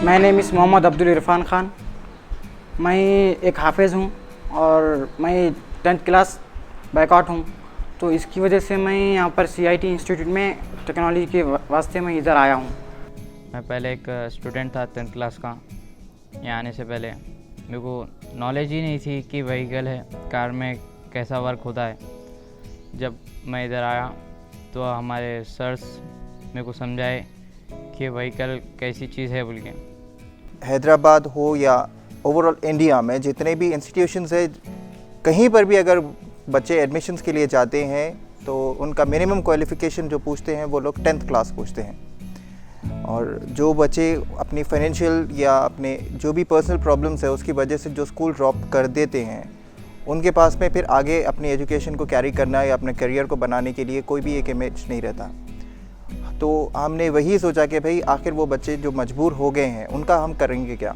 My name is Mohammad Abdul Irfan Khan. मैं एक हाफिज़ हूँ और मैं 10th क्लास बैकआउट हूँ, तो इसकी वजह से मैं यहाँ पर CIT इंस्टीट्यूट में टेक्नोलॉजी के वास्ते मैं इधर आया हूँ। मैं पहले एक स्टूडेंट था 10th क्लास का। यहाँ आने से पहले मेरे को नॉलेज ही नहीं थी कि व्हीकल है, कार में कैसा वर्क होता है। जब मैं इधर आया तो हमारे सर्स मेरे को समझाए कि व्हीकल कैसी चीज़ है बोल के। हैदराबाद हो या ओवरऑल इंडिया में जितने भी इंस्टीट्यूशंस है, कहीं पर भी अगर बच्चे एडमिशन्स के लिए जाते हैं तो उनका मिनिमम क्वालिफ़िकेशन जो पूछते हैं वो लोग 10th क्लास पूछते हैं। और जो बच्चे अपनी फाइनेंशियल या अपने जो भी पर्सनल प्रॉब्लम्स है उसकी वजह से जो स्कूल ड्रॉप कर देते हैं, उनके पास में फिर आगे अपनी एजुकेशन को कैरी करना या अपने करियर को बनाने के लिए कोई भी एक इमेज नहीं रहता। तो हमने वही सोचा कि भाई आखिर वो बच्चे जो मजबूर हो गए हैं उनका हम करेंगे क्या।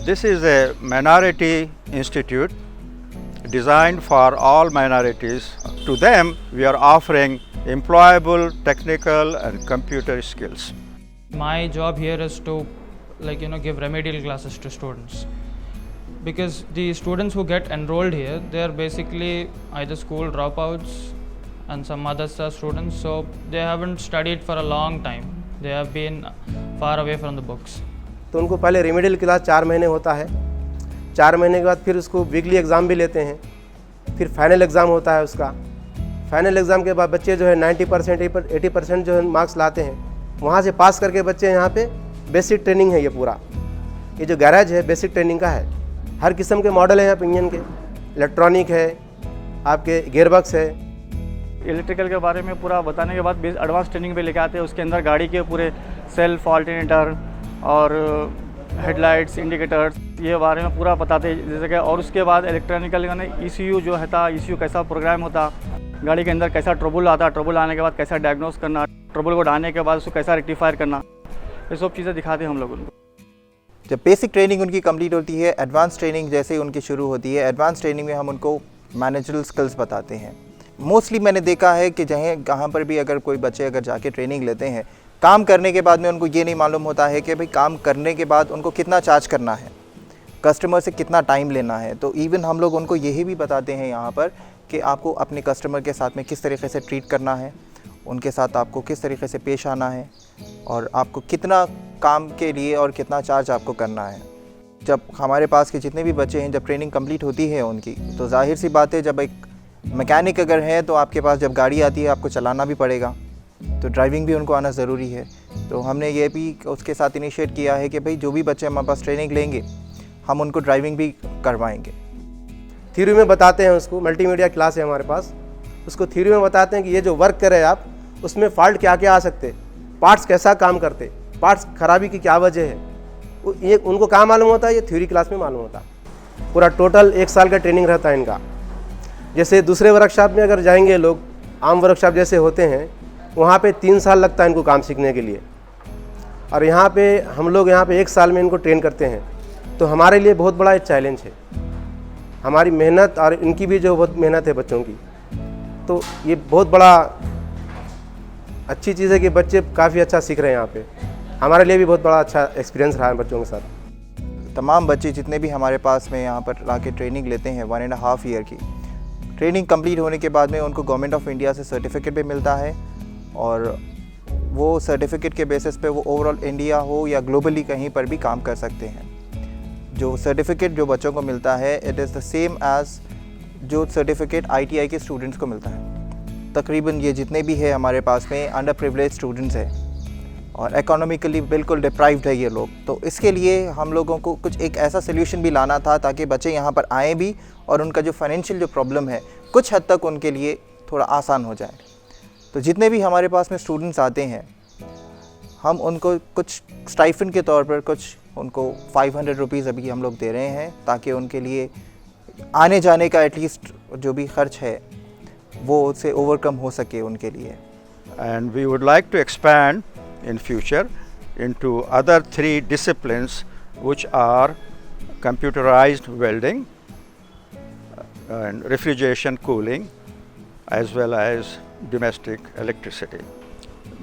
This is a minority institute designed for all minorities. To them, we are offering employable technical and computer skills. My job here is to give remedial classes to students, because the students who get enrolled here, they are basically either school dropouts and some other students, so they haven't studied for a long time. They have been far away from the books. तो उनको पहले remedial class 4 महीने होता है। 4 महीने के बाद फिर उसको वीकली एग्ज़ाम भी लेते हैं, फिर फाइनल एग्ज़ाम होता है उसका। फाइनल एग्ज़ाम के बाद बच्चे जो है 90% 80% जो है मार्क्स लाते हैं, वहाँ से पास करके बच्चे यहाँ पे बेसिक ट्रेनिंग है। ये पूरा ये जो गैराज है बेसिक ट्रेनिंग का है। हर किस्म के मॉडल हैं यहाँ पे, इंजन के, इलेक्ट्रॉनिक है, आपके गियरबॉक्स है। इलेक्ट्रिकल के बारे में पूरा बताने के बाद एडवांस ट्रेनिंग पे लेके आते हैं। उसके अंदर गाड़ी के पूरे सेल्फ, ऑल्टरनेटर और हेडलाइट्स, इंडिकेटर्स, ये बारे में पूरा बताते हैं जैसे कि। और उसके बाद इलेक्ट्रॉनिकल का ECU जो है था, ECU कैसा प्रोग्राम होता, गाड़ी के अंदर कैसा ट्रबल आता, ट्रबल आने के बाद कैसा डायग्नोस करना, ट्रबल को डालने के बाद उसको कैसा रेक्टिफायर करना, ये सब चीज़ें दिखाते हैं हम लोग उनको। जब बेसिक ट्रेनिंग उनकी कंप्लीट होती है, एडवांस ट्रेनिंग जैसे ही उनकी शुरू होती है, एडवांस ट्रेनिंग में हम उनको मैनेजरल स्किल्स बताते हैं। मोस्टली मैंने देखा है कि कहाँ पर भी अगर कोई बच्चे अगर जाके ट्रेनिंग लेते हैं, काम करने के बाद में उनको ये नहीं मालूम होता है कि भाई काम करने के बाद उनको कितना चार्ज करना है, कस्टमर से कितना टाइम लेना है। तो इवन हम लोग उनको यही भी बताते हैं यहाँ पर कि आपको अपने कस्टमर के साथ में किस तरीके से ट्रीट करना है, उनके साथ आपको किस तरीके से पेश आना है और आपको कितना काम के लिए और कितना चार्ज आपको करना है। जब हमारे पास के जितने भी बच्चे हैं, जब ट्रेनिंग कंप्लीट होती है उनकी, तो जाहिर सी बात है जब एक मैकेनिक अगर है तो आपके पास जब गाड़ी आती है आपको चलाना भी पड़ेगा, तो ड्राइविंग भी उनको आना ज़रूरी है। तो हमने ये भी उसके साथ इनिशिएट किया है कि भाई जो भी बच्चे हमारे पास ट्रेनिंग लेंगे हम उनको ड्राइविंग भी करवाएंगे। थ्योरी में बताते हैं उसको, मल्टीमीडिया क्लास है हमारे पास, उसको थ्योरी में बताते हैं कि ये जो वर्क करे आप, उसमें फॉल्ट क्या क्या आ सकते, पार्ट्स कैसा काम करते, पार्ट्स खराबी की क्या वजह है, ये उनको कहाँ मालूम होता है, ये थ्योरी क्लास में मालूम होता है। पूरा टोटल 1 साल का ट्रेनिंग रहता है इनका। जैसे दूसरे वर्कशॉप में अगर जाएंगे लोग, आम वर्कशॉप जैसे होते हैं, वहाँ पे 3 साल लगता है इनको काम सीखने के लिए, और यहाँ पे हम लोग यहाँ पे 1 साल में इनको ट्रेन करते हैं। तो हमारे लिए बहुत बड़ा एक चैलेंज है, हमारी मेहनत और इनकी भी जो बहुत मेहनत है बच्चों की, तो ये बहुत बड़ा अच्छी चीज़ है कि बच्चे काफ़ी अच्छा सीख रहे हैं यहाँ पे। हमारे लिए भी बहुत बड़ा अच्छा एक्सपीरियंस रहा है बच्चों के साथ। तमाम बच्चे जितने भी हमारे पास में यहाँ पर ला के ट्रेनिंग लेते हैं 1.5 ईयर की ट्रेनिंग कंप्लीट होने के बाद में उनको गवर्नमेंट ऑफ इंडिया से सर्टिफिकेट भी मिलता है, और वो सर्टिफिकेट के बेसिस पे वो ओवरऑल इंडिया हो या ग्लोबली कहीं पर भी काम कर सकते हैं। जो सर्टिफिकेट जो बच्चों को मिलता है, it is the same as जो सर्टिफिकेट ITI के स्टूडेंट्स को मिलता है। तकरीबन ये जितने भी है हमारे पास में अंडर प्रिविलेज स्टूडेंट्स हैं और इकोनॉमिकली बिल्कुल डिप्राइव्ड है ये लोग। तो इसके लिए हम लोगों को कुछ एक ऐसा सोल्यूशन भी लाना था ताकि बच्चे यहाँ पर आएँ भी और उनका जो फाइनेंशियल जो प्रॉब्लम है कुछ हद तक उनके लिए थोड़ा आसान हो जाए। तो जितने भी हमारे पास में स्टूडेंट्स आते हैं, हम उनको कुछ स्टाइफन के तौर पर कुछ उनको 500 रुपीज़ अभी हम लोग दे रहे हैं, ताकि उनके लिए आने जाने का एटलीस्ट जो भी खर्च है वो उससे ओवरकम हो सके उनके लिए। And we would like to expand in future into other 3 disciplines, which are computerized welding and refrigeration cooling, as well as domestic electricity.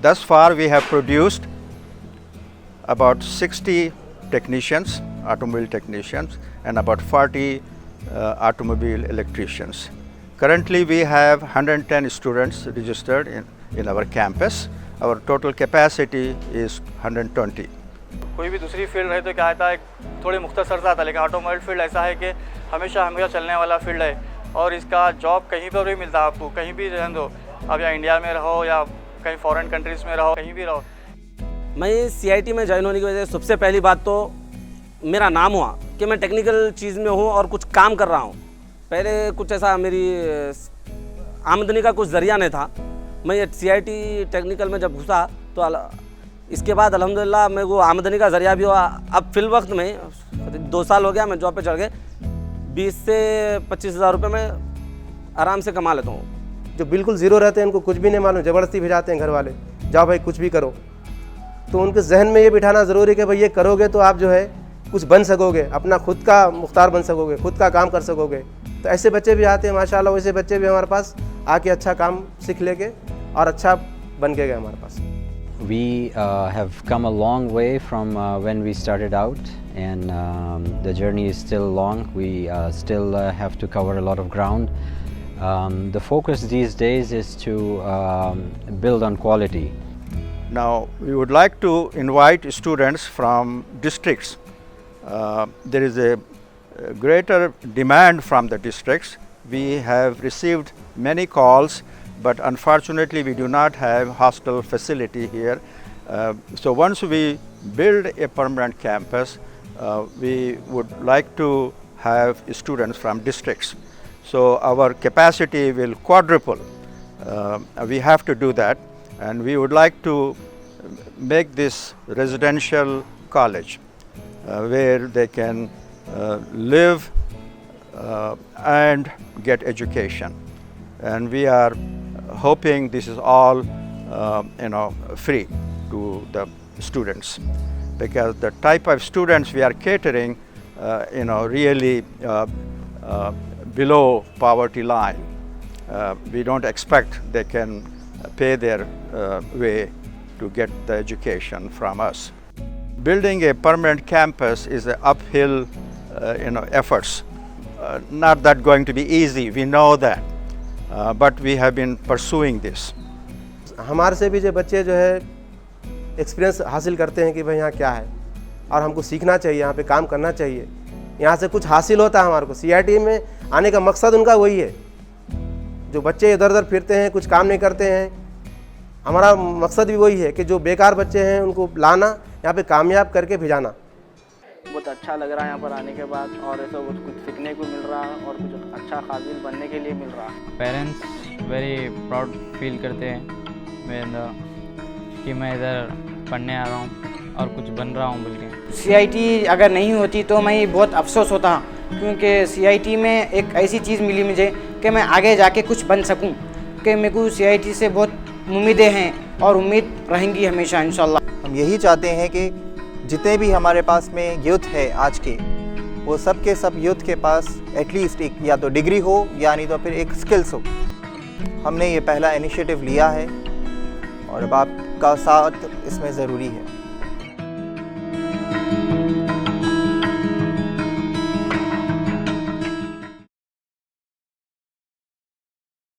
Thus far we have produced about 60 technicians, automobile technicians, and about 40 automobile electricians. Currently, we have 110 students registered in our campus. Our total capacity is 120. कोई भी दूसरी field रहे तो क्या आता है थोड़ी मुख्तसर सा आता है, लेकिन ऑटोमोबाइल फील्ड ऐसा है कि हमेशा चलने वाला फील्ड है और इसका जॉब कहीं पर भी मिलता है आपको, कहीं भी रहने दो, अब या इंडिया में रहो या कहीं फॉरेन कंट्रीज़ में रहो, कहीं भी रहो। मैं CIT में ज्वाइन होने की वजह से सबसे पहली बात तो मेरा नाम हुआ कि मैं टेक्निकल चीज़ में हूँ और कुछ काम कर रहा हूँ। पहले कुछ ऐसा मेरी आमदनी का कुछ ज़रिया नहीं था। मैं ये CIT टेक्निकल में जब घुसा तो इसके बाद अल्हम्दुलिल्लाह मेरे को आमदनी का ज़रिया भी हुआ। अब फिल वक्त में 2 साल हो गया मैं जॉब पे चढ़ गए, 20 से 25 हज़ार रुपये में आराम से कमा लेता हूँ। जो बिल्कुल ज़ीरो रहते हैं उनको कुछ भी नहीं मालूम, ज़बरदस्ती भेजाते हैं घर वाले, जाओ भाई कुछ भी करो। तो उनके जहन में ये बिठाना ज़रूरी है कि भाई ये करोगे तो आप जो है कुछ बन सकोगे, अपना खुद का मुख्तार बन सकोगे, खुद का काम कर सकोगे। तो ऐसे बच्चे भी आते हैं माशाल्लाह, वैसे बच्चे भी हमारे पास आके अच्छा काम सीख लेके और अच्छा बन के गए हमारे पास। We have come a long way from when we started out, and the journey is still long. We still have to cover a lot of ground. The focus these days is to build on quality. Now, we would like to invite students from districts. There is a greater demand from the districts. We have received many calls, but unfortunately we do not have hostel facility here. So once we build a permanent campus, we would like to have students from districts. So our capacity will quadruple. We have to do that, and we would like to make this residential college where they can live and get education. And we are hoping this is all free to the students, because the type of students we are catering really below poverty line. We don't expect they can pay their way to get the education from us. Building a permanent campus is an uphill efforts. Not that going to be easy, we know that, but we have been pursuing this. हमारे से भी जो बच्चे जो है experience हासिल करते हैं कि भाई यहाँ क्या है और हमको सीखना चाहिए, यहाँ पे काम करना चाहिए, यहाँ से कुछ हासिल होता है हमारे को। CIT में आने का मकसद उनका वही है। जो बच्चे इधर उधर फिरते हैं, कुछ काम नहीं करते हैं, हमारा मकसद भी वही है कि जो बेकार बच्चे हैं उनको लाना, यहाँ पे कामयाब करके भिजाना। बहुत अच्छा लग रहा है यहाँ पर आने के बाद, और ऐसा कुछ सीखने को मिल रहा है और कुछ अच्छा काबिल बनने के लिए मिल रहा है। पेरेंट्स वेरी प्राउड फील करते हैं मेरे अंदर कि मैं इधर पढ़ने आ रहा हूँ और कुछ बन रहा हूँ बोल के। CIT अगर नहीं होती तो मैं बहुत अफसोस होता, क्योंकि CIT में एक ऐसी चीज़ मिली मुझे कि मैं आगे जाके कुछ बन सकूं, कि मेरे को CIT से बहुत उम्मीदें हैं और उम्मीद रहेंगी हमेशा इंशाल्लाह। हम यही चाहते हैं कि जितने भी हमारे पास में यूथ है आज के, वो सब के सब यूथ के पास एटलीस्ट एक या तो डिग्री हो या नहीं तो फिर एक स्किल्स हो। हमने ये पहला इनिशिएटिव लिया है और अब आपका साथ इसमें ज़रूरी है।